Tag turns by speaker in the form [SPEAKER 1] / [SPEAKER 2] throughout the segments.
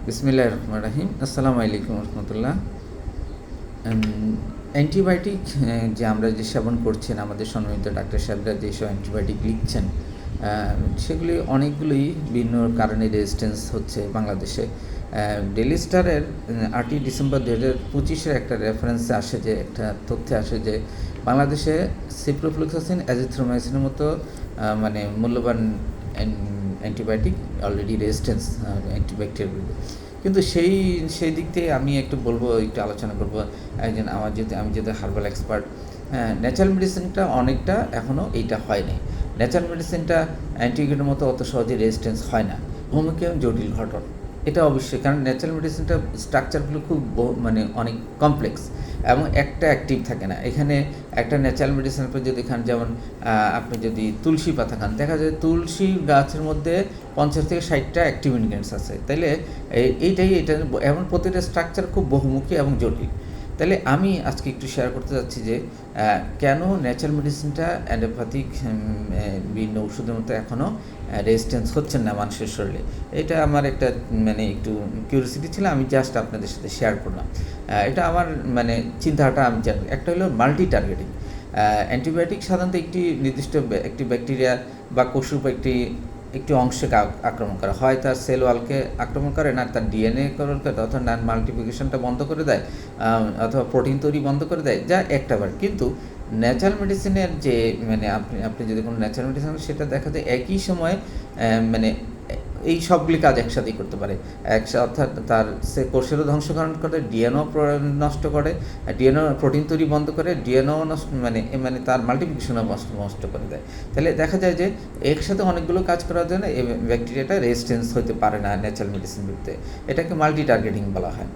[SPEAKER 1] বিসমিল্লাহির রহমানির রহিম। আসসালামু আলাইকুম রহমতুল্লাহ। অ্যান্টিবায়োটিক যে আমরা যে সেবন করছেন, আমাদের সম্মানিত ডাক্তার সাহেবরা যেসব অ্যান্টিবায়োটিক লিখছেন, সেগুলি অনেকগুলোই বিভিন্ন কারণে রেজিস্ট্যান্স হচ্ছে বাংলাদেশে। ডেইলি স্টারের 8ই ডিসেম্বর 2025 একটা রেফারেন্সে আসে, যে একটা তথ্যে আসে যে বাংলাদেশে সিপ্রোফ্লুক্সাসিন, অ্যাজিথ্রোমাইসিনের মতো মানে মূল্যবান অ্যান্টিবায়োটিক অলরেডি রেজিস্ট্যান্স অ্যান্টিব্যাকটেরিয়ার বিরুদ্ধে। কিন্তু সেই দিক থেকে আমি একটু আলোচনা করবো। আমি যেহেতু হার্বাল এক্সপার্ট, ন্যাচারাল মেডিসিনটা অনেকটা এখনও এইটা হয় নাই। ন্যাচারাল মেডিসিনটা অ্যান্টিবায়োটিকের মতো অত সহজে রেজিস্ট্যান্স হয় না, হোমিওপ্যাথি জটিল ঘটন। এটা অবশ্যই, কারণ ন্যাচারাল মেডিসিনটা স্ট্রাকচারগুলো খুব অনেক কমপ্লেক্স এবং একটা অ্যাক্টিভ থাকে না। এখানে একটা ন্যাচারাল মেডিসিন আপনি যদি খান, যেমন আপনি যদি তুলসী পাতা খান, দেখা যায় তুলসী গাছের মধ্যে 50 থেকে 60টা অ্যাক্টিভ ইনগ্রেডিয়েন্টস আছে। তাইলে এটা এমন প্রতিটা স্ট্রাকচার খুব বহুমুখী এবং জটিল। তাহলে আমি আজকে একটু শেয়ার করতে যাচ্ছি যে কেন ন্যাচারাল মেডিসিনটা অ্যালোপ্যাথিক বিভিন্ন ওষুধের মতো এখনও রেজিস্ট্যান্স হচ্ছেন না মানুষের শরীরে। এটা আমার একটা একটু কিউরিওসিটি ছিল, আমি জাস্ট আপনাদের সাথে শেয়ার করলাম। এটা আমার চিন্তাটা আমি জানি। একটা হলো মাল্টি টার্গেটিং। অ্যান্টিবায়োটিক সাধারণত একটি নির্দিষ্ট একটি ব্যাকটেরিয়া বা কোষরূপ একটি অংশকে আক্রমণ করে, হয় তার সেল ওয়ালকে আক্রমণ করে, না তার ডিএনএ আক্রমণ করে, অথবা না মাল্টিপ্লিকেশনটা বন্ধ করে দেয়, অথবা প্রোটিন তৈরি বন্ধ করে দেয়, যা একটাবার। কিন্তু ন্যাচারাল মেডিসিনের যে আপনি যদি কোনো ন্যাচারাল মেডিসিন, সেটা দেখা যায় একই সময়ে এই সবগুলি কাজ একসাথেই করতে পারে। অর্থাৎ তার সে কোষেরও ধ্বংসকরণ করে, ডিএনও নষ্ট করে, ডিএনও প্রোটিন তৈরি বন্ধ করে, ডিএনও নষ্ট তার মাল্টিপ্লিকেশনও নষ্ট করে দেয়। তাহলে দেখা যায় যে একসাথে অনেকগুলো কাজ করার জন্য এই ব্যাকটেরিয়াটা রেজিস্ট্যান্স হতে পারে না ন্যাচারাল মেডিসিন বিরুদ্ধে। এটাকে মাল্টি টার্গেটিং বলা হয়।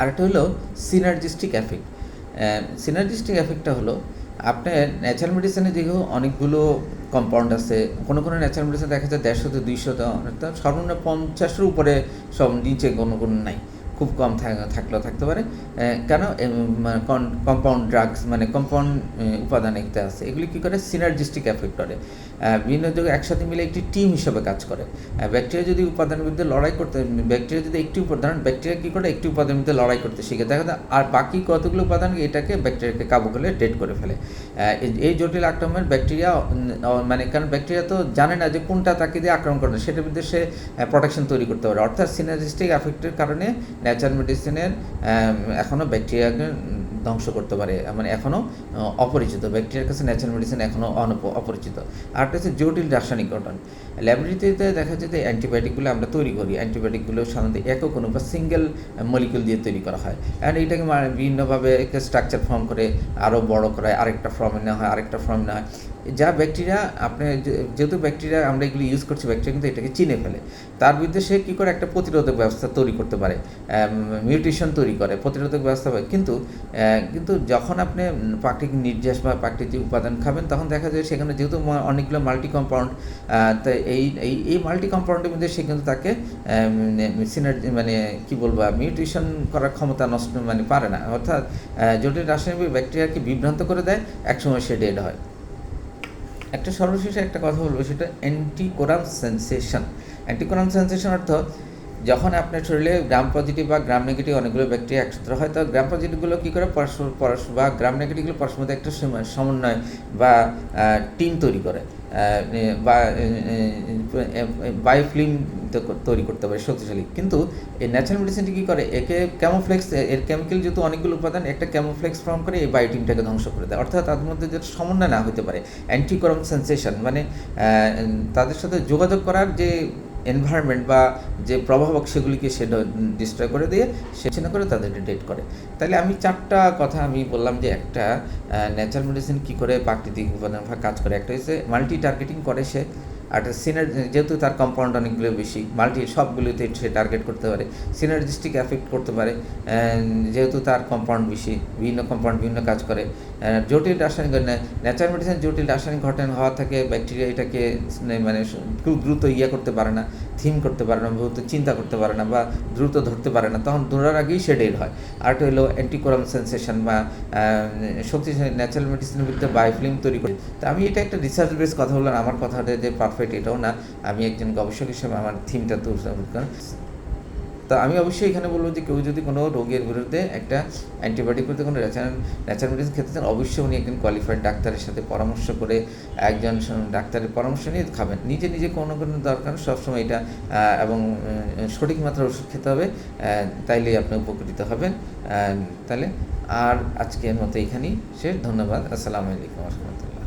[SPEAKER 1] আরেকটা হলো সিনার্জিস্টিক এফেক্ট। সিনার্জিস্টিক এফেক্টটা হলো, আপনার ন্যাচারাল মেডিসিনে যেগুলো অনেকগুলো কম্পাউন্ড আছে, কোনো ন্যাচারাল মেডিসিন দেখা যায় 150 থেকে 200, সর্বনিম্ন 50-এর উপরে, সব নিচে কোনো নাই, খুব কম থাকলেও থাকতে পারে। কেন? কম্পাউন্ড ড্রাগস কম্পাউন্ড উপাদান একটা আছে, এগুলি কী করে? সিনার্জিস্টিক এফেক্ট করে, বিভিন্ন জায়গায় একসাথে মিলে একটি টিম হিসেবে কাজ করে। ব্যাকটেরিয়া যদি উপাদানের বিরুদ্ধে লড়াই করতে, ব্যাকটেরিয়া যদি একটি উপাদান, ব্যাকটেরিয়া কী করে? একটি উপাদানের বিরুদ্ধে লড়াই করতে শিখে, দেখা যায় আর বাকি কতগুলো উপাদান এটাকে ব্যাকটেরিয়াকে কাবু করলে ডেড করে ফেলে। এই জটিল আক্রমণের ব্যাকটেরিয়া কারণ ব্যাকটেরিয়া তো জানে না যে কোনটা তাকে দিয়ে আক্রমণ করে, সেটার বিরুদ্ধে সে প্রোটেকশন তৈরি করতে পারে। অর্থাৎ সিনার্জিস্টিক এফেক্টের কারণে ন্যাচারাল মেডিসিনের এখনও ব্যাকটেরিয়াকে ধ্বংস করতে পারে, এখনও অপরিচিত। ব্যাকটেরিয়ার কাছে ন্যাচারাল মেডিসিন এখনও অপরিচিত। আরেকটা হচ্ছে জটিল রাসায়নিক গঠন। ল্যাবরেটরিতে দেখা যায় যে অ্যান্টিবায়োটিকগুলো আমরা তৈরি করি, অ্যান্টিবায়োটিকগুলো সাধারণত একক অণু বা সিঙ্গেল মলিকিউল দিয়ে তৈরি করা হয়। অ্যান্ড এইটাকে বিভিন্নভাবে একটা স্ট্রাকচার ফর্ম করে আরও বড় করা হয়, আরেকটা ফর্মে নেওয়া হয়, আরেকটা ফর্ম নেওয়া হয়। যা ব্যাকটেরিয়া যেহেতু ব্যাকটেরিয়া আমরা এগুলো ইউজ করছি, ব্যাকটেরিয়া কিন্তু এটাকে চিনে ফেলে। তার বিরুদ্ধে সে কী করে? একটা প্রতিরোধক ব্যবস্থা তৈরি করতে পারে, মিউটেশন তৈরি করে, প্রতিরোধক ব্যবস্থা হয়। কিন্তু যখন আপনি প্রাকৃতিক নির্যাস বা প্রাকৃতিক উপাদান খাবেন, তখন দেখা যায় সেখানে যেহেতু অনেকগুলো মাল্টি কম্পাউন্ড, তাই এই মাল্টি কম্পাউন্ডের মধ্যে সে কিন্তু তাকে কী বলবো, মিউটেশন করার ক্ষমতা নষ্ট পারে না। অর্থাৎ জটিল রাসায়নিক ব্যাকটেরিয়াকে বিভ্রান্ত করে দেয়, একসময় সে ডেড হয়। একটা সর্বশেষে একটা কথা বলবো, সেটা অ্যান্টিকোরাম সেন্সেশন। অ্যান্টিকোরাম সেন্সেশন অর্থ, যখন আপনার শরীরে গ্রাম পজিটিভ বা গ্রাম নেগেটিভ অনেকগুলো ব্যাকটেরিয়া একসাথে হয়, তো গ্রাম পজিটিভগুলো কী করে? পরস্পর বা গ্রাম নেগেটিভগুলো পরস্পর মধ্যে একটা সমন্বয় বা টিম তৈরি করে, বা বায়োফিল্ম তৈরি করতে পারে শক্তিশালী। কিন্তু এই ন্যাচারাল মেডিসিনটি কী করে? একে ক্যামোফ্লেক্স, এর কেমিক্যাল যেহেতু অনেকগুলো উপাদান, একটা ক্যামোফ্লেক্স ফর্ম করে এই বায়োটিমটাকে ধ্বংস করে দেয়। অর্থাৎ তাদের মধ্যে যেটা সমন্বয় না হতে পারে, অ্যান্টিকোরাম সেন্সেশন, তাদের সাথে যোগাযোগ করার যে এনভায়রনমেন্ট বা যে প্রভাবক, সেগুলিকে সে ডিস্ট্রয় করে দিয়ে সেখানে করে তাদেরকে ডেট করে। তাহলে আমি 4টা কথা আমি বললাম যে একটা ন্যাচারাল মেডিসিন কী করে প্রাকৃতিক উপাদান কাজ করে। একটা হচ্ছে মাল্টি টার্গেটিং করে সে, আর যেহেতু তার কম্পাউন্ড অনেকগুলো বেশি, সবগুলোতে সে টার্গেট করতে পারে। সিনার্জিস্টিক এফেক্ট করতে পারে, যেহেতু তার কম্পাউন্ড বেশি, বিভিন্ন কম্পাউন্ড বিভিন্ন কাজ করে। জটিল রাসায়নিক ন্যাচারাল মেডিসিন জটিল রাসায়নিক ঘটনা হওয়া থাকে, ব্যাকটেরিয়া এটাকে খুব দ্রুত করতে পারে না, থিম করতে পারে না, দ্রুত চিন্তা করতে পারে না, বা দ্রুত ধরতে পারে না, তখন ধরার আগেই সে ডেড হয়। আরেকটা হলো অ্যান্টিকোরাম সেন্সেশন বা শক্তিশালী ন্যাচারাল মেডিসিনের বিরুদ্ধে বায়োফিল্ম তৈরি করে। তো আমি এটা একটা রিসার্চ বেস কথা বললাম, আমার কথাটা যে পারফেক্ট এটাও না, আমি একজন গবেষক হিসেবে আমার থিমটা তো তো আমি অবশ্যই এখানে বলবো যে কেউ যদি কোনো রোগের বিরুদ্ধে একটা অ্যান্টিবায়োটিক করতে কোনো ন্যাচারাল মেডিসিন খেতে চান, অবশ্যই উনি একজন কোয়ালিফাইড ডাক্তারের সাথে পরামর্শ করে একজন ডাক্তারের পরামর্শ নিয়ে খাবেন। নিজে নিজে কোনো দরকার সবসময় এটা এবং সঠিক মাত্রার ওষুধ খেতে হবে, তাইলেই আপনি উপকৃত হবেন। তাহলে আর আজকের মতো এখানেই শেষ। ধন্যবাদ। আসসালামু আলাইকুম রহমতুল্লাহ।